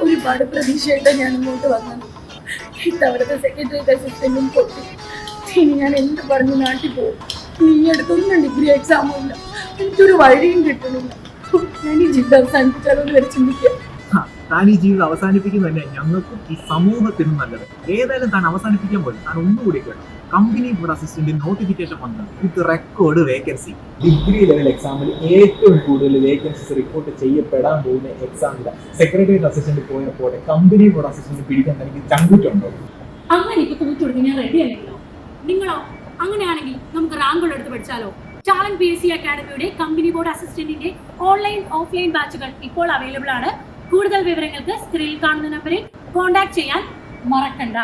ഒരുപാട് പ്രതീക്ഷയായിട്ട് ഞാൻ ഇങ്ങോട്ട് വന്നത്. ഇത്തവണത്തെ സെക്രട്ടറി അസിസ്റ്റന്റും പൊട്ടി. ഇനി ഞാൻ എന്ത് പറഞ്ഞു നാട്ടിൽ പോകും? ഈ അടുത്തൊന്നും ഡിഗ്രി എക്സാമും ഇല്ല, എനിക്കൊരു വഴിയും കിട്ടണില്ല. ഞാൻ ഈ ജീവിതം അവസാനിപ്പിച്ചാലോന്ന് വരെ ചിന്തിക്കുക. താൻ ഈ ജീവിതം അവസാനിപ്പിക്കുന്നത് തന്നെ ഞങ്ങൾക്കും ഈ സമൂഹത്തിനും നല്ലത്. ഏതായാലും താൻ അവസാനിപ്പിക്കാൻ പോലും താൻ ഒന്നുകൂടി കേട്ടോ, കമ്പനി ബോർഡ് അസിസ്റ്റന്റ് നോട്ടിഫിക്കേഷൻ വന്നത് വിത്ത് റെക്കോർഡ് വേക്കൻസി. ഡിഗ്രി ലെവൽ എക്സാമിൽ ഏറ്റവും കൂടുതൽ വേക്കൻസീസ് റിപ്പോർട്ട് ചെയ്യപ്പെടാൻ പോകുന്ന എക്സാമിൽ സെക്രട്ടേറിയറ്റ് അസിസ്റ്റന്റ് പോയപ്പോൾ കമ്പനി ബോർഡ് അസിസ്റ്റന്റ് പിടിക്കാൻ എനിക്ക് ചങ്കുറ്റുണ്ടോ? അങ്ങനെ ഇപ്പൊ തൂത്തുകൊടുത്ത് ഞാൻ റെഡി അല്ലല്ലോ. നിങ്ങളോ? അങ്ങനെയാണെങ്കിൽ നമുക്ക് റാങ്കുകൾ എടുത്ത് പഠിച്ചാലോ? ടാലന്റ് PSC അക്കാഡമിയുടെ കമ്പനി ബോർഡ് അസിസ്റ്റന്റിന്റെ ഓൺലൈൻ ഓഫ്ലൈൻ ബാച്ചുകൾ ഇപ്പോൾ അവൈലബിൾ ആണ്. കൂടുതൽ വിവരങ്ങൾക്ക് സ്ക്രീനിൽ കാണുന്ന നമ്പറിൽ കോൺടാക്ട് ചെയ്യാൻ മറക്കണ്ട.